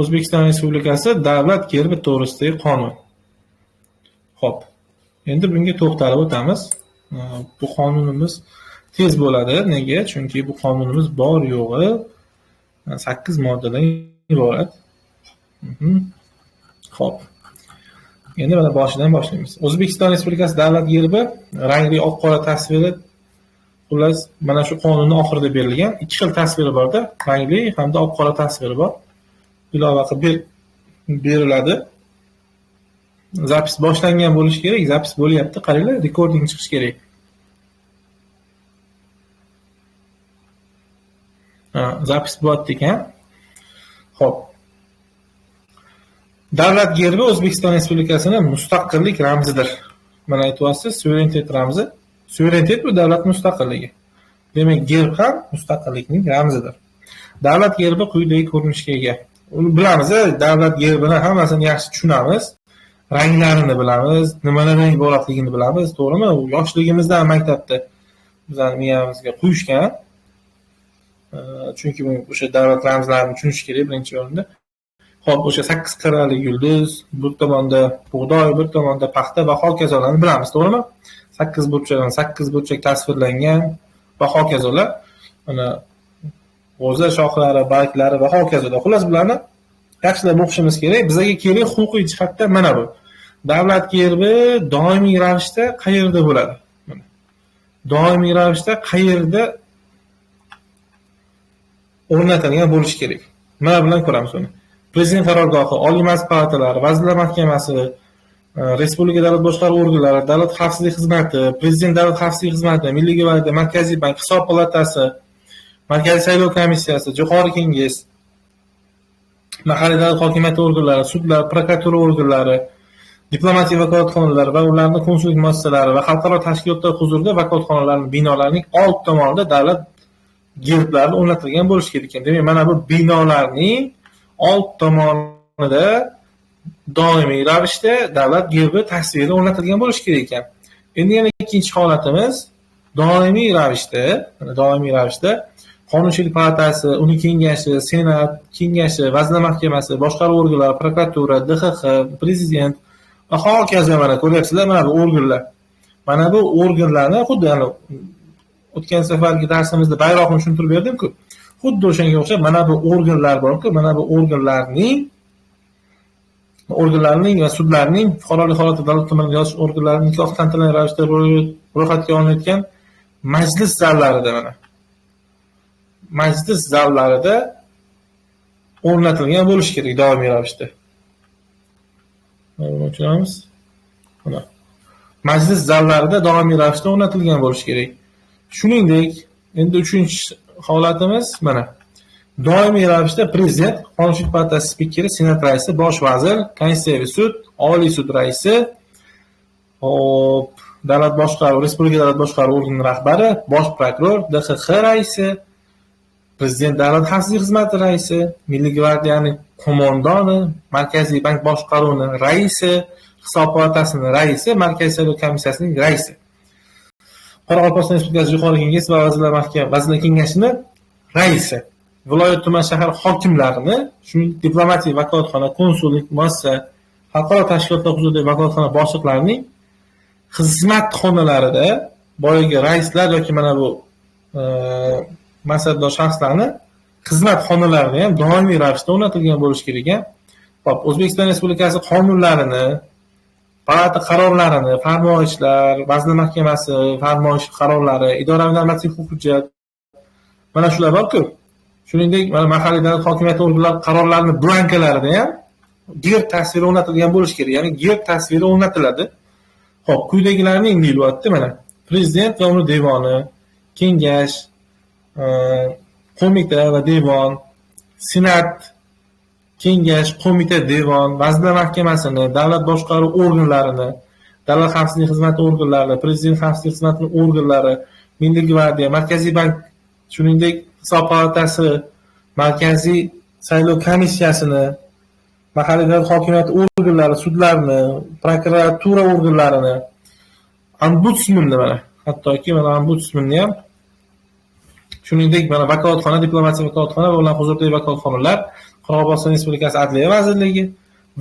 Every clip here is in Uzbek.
O'zbekiston Respublikasi Davlat gerbi to'g'risidagi qonun. Xo'p. Endi bunga to'xtalib o'tamiz. Bu qonunimiz tez bo'ladi. Nega? Chunki bu qonunimiz bor yo'g'i 8 moddadan iborat. Xo'p. Endi mana boshidan boshlaymiz. O'zbekiston Respublikasi Davlat gerbi rangli oq-qora tasviri, xullas mana shu qonunning oxirida berilgan ikki xil tasviri borda, rangli hamda oq-qora tasviri bor. Ilova qilib beriladi. Zapis boshlangan bo'lishi kerak. Zapis bo'lyapti. Qaranglar, recording chiqish kerak. Zapis bo'lyapti ekan. Xo'p. Davlat gerbi O'zbekiston Respublikasining mustaqillik ramzidir. Mana aytyapsiz, suverenitet ramzi. Suverenitet bu davlat mustaqilligi. Demak, gerb ham mustaqillikning ramzidir. Davlat gerbi quyidagi ko'rinishga ega. Uni bilamiz, davlat gerbini hammasini yaxshi tushunamiz. Ranglarini bilamiz, nimalardan iboratligini bilamiz, to'g'rimi? Yoshligimizda maktabda bizning miyamizga quyishgan. Chunki o'sha davlat ramzlarini tushunish kerak birinchi o'rinda. Xo'p, o'sha 8 qirrali yulduz, bir tomonda bug'doy, bir tomonda paxta va hokazolarni bilamiz, to'g'rimi? 8 burchakdan 8 burchak tasvirlangan va hokazolar. Mana g'o'za shoxlari, barglari va hokazolar. Xullas bularni yaxshilab o'qishimiz kerak. Bizga kerak huquqiy jihatdan mana bu. Davlat gerbi doimiy ravishda qayerda bo'ladi? Mana. Doimiy ravishda qayerda o'rnatilgan bo'lishi kerak? Mana bilan ko'ramiz uni. Prezident qarorgohi, Oliy Majlis palatalari, Vazirlar Mahkamasi, Respublika davlat boshqaruv organlari, Davlat xavfsizlik xizmati, Prezident davlat xavfsizlik xizmati, Milliy gvardiya, Markaziy bank, Hisob palatasi, Markaziy saylov komissiyasi, Jo'qorg'i kengash, mahalliy davlat hokimiyati organlari, sudlar, prokuratura organlari, diplomatik vakolatxonalar va ularning konsullik muassasalari va xalqaro tashkilotlar huzurida vakolatxonalarning binolarining old tomonida davlat gerblari o'rnatilgan bo'lishi kerak ekan. Demak, mana bu binolarning old tomonida doimiy ravishda davlat gerbi tasviri o'rnatilgan bo'lishi kerak ekan. Endi yana ikkinchi holatimiz doimiy ravishda Qonunchilik palatasi, uning kengashi, Senat kengashi, Vazirlar Mahkamasi, boshqaruv organlari, prokuratura, DXX, prezident va hokazo mana ko'ryapsizlar, mana bu organlar. Mana bu organlarni xuddi o'tgan safargi darsimizda bayroqni tushuntirib berdim-ku. Xuddi o'shanga o'xshab mana bu organlar bor-ku, mana bu organlarning va sudlarning fuqarolik holati davlat tomonidan yozish organlarining nikoh tantanali ravishda ro'yxatga olinayotgan majlis zallarida mana. Majlis zallarida o'rnatilgan bo'lishi kerak doimiy ravishda. Mana tushunamiz? Mana. Majlis zallarida doimiy ravishda o'rnatilgan bo'lishi kerak. Shuningdek, endi uchinchi holatimiz mana. Doimiy ravishda prezident, Qonunchilik palatasi spikeri, Senat raisi, bosh vazir, Konstitutsiyaviy sud, Oliy sud raisi, davlat boshqaruvi, Respublika davlat boshqaruvi organi rahbari, bosh prokuror, DXX raisi, Prezident davlat xavfsizlik xizmati raisi, Milliy gvardiyaning qo'mondoni, Markaziy bank boshqaruvining raisi, Hisob palatasining raisi, Markaziy saylov komissiyasining raisi. Qoraqalpog'iston Respublikasi Jo'qorg'i kengashi va Vazirlar kengashining raisi. Viloyat, tuman, shahar hokimlarini, shuningdek diplomatik vakolatxona, konsullik muassasa, xalqaro tashkilotlar huzuridagi vakolatxona boshliqlarining xizmat xonalarida boyagi raislar yoki mana bu mansabdor shaxslarni xizmat xonalarida ham doimiy ravishda o'rnatilgan bo'lishi kerak ekan. Xo'p, O'zbekiston Respublikasi qonunlarini, palata qarorlarini, farmoyishlar, Vazirlar Mahkamasi farmoyish qarorlari, idoraviy normativ hujjat mana shular bor-ku. Shuningdek, mana mahalliy davlat hokimiyati organlari qarorlarining blankalarida ham gerb tasviri o'rnatilgan bo'lishi kerak. Ya'ni gerb tasviri o'rnatiladi. Xo'p, quyidagilarni deyilyapti mana. Prezident va uning devoni, kengash, qo'mita va devon, Senat, kengash, qo'mita, devon, Vazirlar Mahkamasini, davlat boshqaruv organlarini, davlat xavfsizlik xizmati organlari, prezident xavfsizlik xizmatining organlari, Milliy gvardiya, Markaziy bank, shuningdek Hisob palatasi, Markaziy saylov komissiyasini, mahalliy davlat hokimiyati organlari, sudlarni, prokuratura organlarini, ombudsmanni mana, hattoki mana ombudsmanni ham, shuningdek mana vakolatxona, diplomatik vakolatxona va ular huzuridagi vakolatxonalar, Qoraqalpog'iston Respublikasi Adliya vazirligi,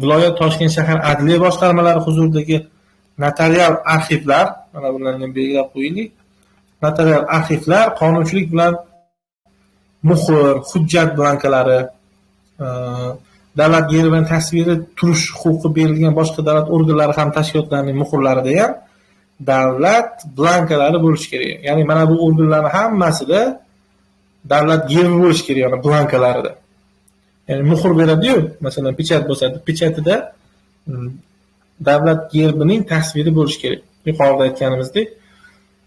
viloyat Toshkent shahar adliya boshqarmalari huzuridagi notarial arxivlar, mana bularni belgilab qo'yaylik. Notarial arxivlar qonunchilik bilan muhr, hujjat blankalari, davlat gerbining tasviri turish huquqi berilgan boshqa davlat organlari ham tashkilotlarining muhrlarida ham davlat blankalari bo'lishi kerak. Ya'ni mana bu organlarning hammasida davlat gerbi bo'lishi kerak, ya'ni blankalarida. Ya'ni muhr beradi-yu, masalan, pechat bo'lsa, pechatida davlat gerbining tasviri bo'lishi kerak. Yuqorida aytganimizdek.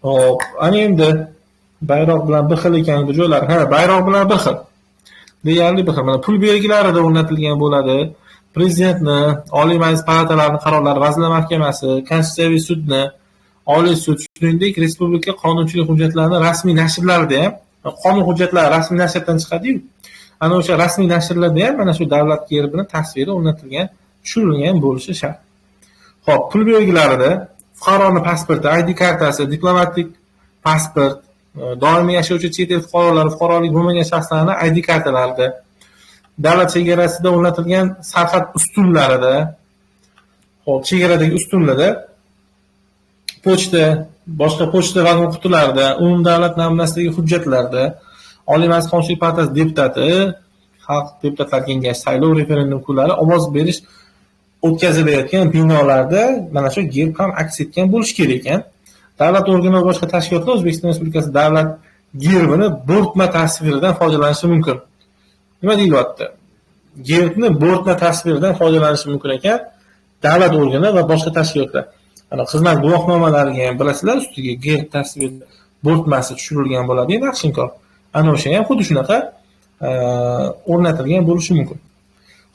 Hop, ana endi bayroq bilan bir xil ekan bu joylar. Ha, bayroq bilan bir xil. Deyarli bir xil. Mana pul belgilarida o'rnatilgan bo'ladi. Prezidentni, Oliy Majlis palatalarining qarorlari, Vazirlar Mahkamasi, Konstitutsiyaviy sudni, Oliy sud, shuningdek respublika qonunchilik hujjatlarining rasmiy nashrlarida ham, qonun hujjatlari rasmiy nashrdan chiqadi-yu. Ana o'sha rasmiy nashrlarda ham mana shu davlat gerbining tasviri o'rnatilgan, tushirilgan bo'lishi shart. Xo'p, pul belgilarida fuqaroning pasporti, ID kartasi, diplomatik pasport, doimiy yashovchi chet el fuqarolari, fuqarolik bo'lmagan shaxslarning ID kartalarida, davlat chegarasida o'rnatilgan sarhad ustunlarida, hop, chegaradagi ustunlarda, pochta, boshqa pochta vagon qutilarida, umumdavlat namunasidagi hujjatlarda, Oliy Majlis Qonunchilik palatasi deputati, Xalq deputatlar kengashi saylov referendum kunlari ovoz berish o'tkazilayotgan binolarda mana shu gerb ham aks etgan bo'lishi kerak ekan. Davlat organi va boshqa tashkilotlar O'zbekiston Respublikasi davlat gerbini bo'rtma tasviridan foydalanishi mumkin. Nima deyilyapti? Gerbni bo'rtma tasviridan foydalanishi mumkin ekan davlat organi va boshqa tashkilotlar. Ana xizmat guvohnomalariga ham bilasizlar, ustiga gerb tasviri bo'rtmasi tushirilgan bo'ladi, naqshinkor. Ana o'sha ham xuddi shunaqa o'rnatilgan bo'lishi mumkin.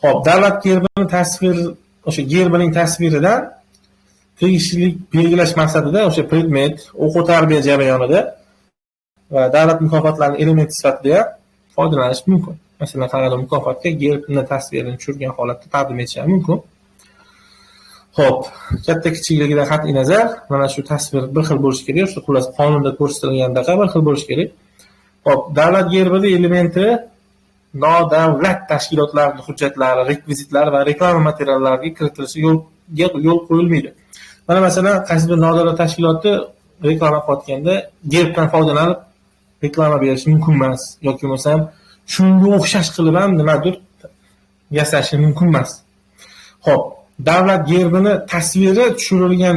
Xo'p, davlat gerbining tasviri, o'sha gerbining tasviridan tegishlilik belgilash maqsadida o'sha predmet, o'quv tarbiya jarayonida va davlat mukofotlarining elementi sifatida foydalanish mumkin. Masalan, qaror mukofotga gerbning tasvirini tushirgan holatda taqdim etish mumkin. Xo'p, katta kichikligidan qat'iy nazar, mana shu tasvir bir xil bo'lishi kerak, shu xullas qonunda ko'rsatilgandaqa bir xil bo'lishi kerak. Xo'p, davlat gerbida elementi nodavlat tashkilotlarning hujjatlari, rekvizitlari va reklama materiallariga kiritilishi yo'l qo'yilmaydi. Mana masalan, qaysi bir nodavlat tashkiloti reklama qilayotganda gerbdan foydalanib reklama berishi mumkin emas yoki bo'lmasam shunga o'xshash qilib ham nimadir yasashi mumkin emas. Xo'p, davlat gerbini tasviri tushirilgan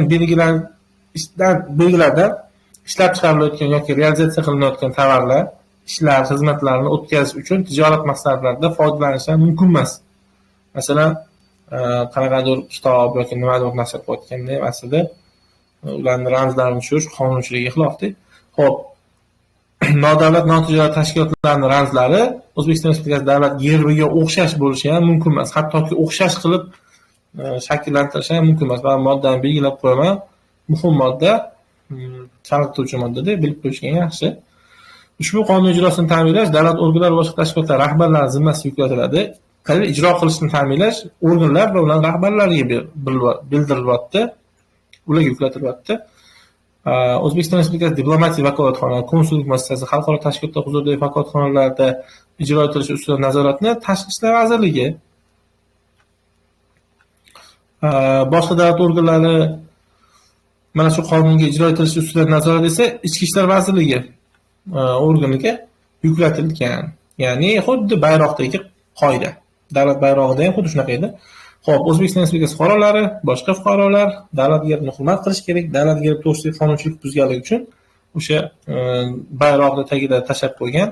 belgilardan ishlab chiqarilayotgan yoki realizatsiya qilinayotgan tovarlar, ishlar, xizmatlarni o'tkazish uchun tijorat maqsadlarida foydalanish ham mumkin emas. Masalan, qanaqadir kitob yoki nimadir nashr qilayotganda ham aslida ularning ramzlarini tushirish qonunchiligiga xilofdir. Xo'p, nodavlat notijorat tashkilotlarning ramzlari O'zbekiston Respublikasi davlat gerbiga o'xshash bo'lishi ham mumkin emas. Hattoki o'xshash qilib shakllantirish ham mumkin emas. Va moddani belgilab qo'yaman. Muhim modda, chalg'ituvchi moddada bilib qo'yishgan yaxshi. Ushbu qonun ijrosini ta'minlash davlat organlari va boshqa tashkilotlar rahbarlari zimmasiga yuklatiladi. Ijro qilishni ta'minlash organlar va ularning rahbarlariga bildirilyapti, ularga yuklatilyapti. O'zbekiston Respublikasi diplomatik vakolatxona, konsullik muassasasi, xalqaro tashkilotlar huzuridagi vakolatxonalarda ijro etilishi ustidan nazoratni Tashqi ishlar vazirligi, boshqa davlat organlari mana shu qonunga ijro etilishi ustidan nazorat esa Ichki ishlar vazirligi organiga yuklatilgan. Ya'ni xuddi bayroqdagi qoida. Davlat bayrog'ida ham xuddi shunaqa edi. Xo'p, O'zbekiston Respublikasi fuqarolari, boshqa fuqarolar davlat gerbini hurmat qilish kerak. Davlat gerbi to'g'risidagi qonunchilik buzganligi uchun o'sha bayroqda tagida tashab qo'ygan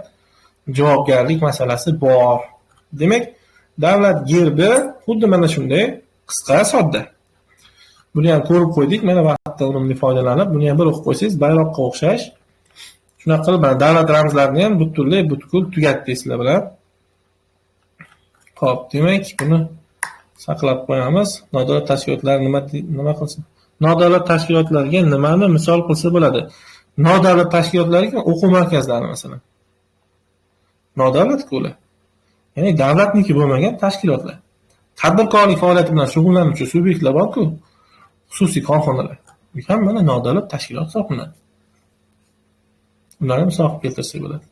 javobgarlik masalasi bor. Demak, davlat gerbi xuddi mana shunday qisqa, sodda. Buni ham ko'rib qo'ydik. Mana vaqtda unumli foydalanib, buni ham bir o'qib qo'ysangiz, bayroqqa o'xshash. Shunaqa qilib, davlat ramzlarini ham butkul tugatdingizlar bilan. Xo'p, demak, buni saqlab qo'yamiz. Nodavlat tashkilotlar nima qilsin? Nodavlat tashkilotlarga nimani misol qilsa bo'ladi? Nodavlat tashkilotlarga o'quv markazlari masalan. Nodavlat-ku ular. Ya'ni davlatniki bo'lmagan tashkilotlar. Tadbirkorlik faoliyati bilan shug'ullanuvchi subyektlar bor-ku, xususiy korxonalar. Bu ham mana nodavlat tashkilot hisoblanadi. Ularni misol keltirsak bo'ladi.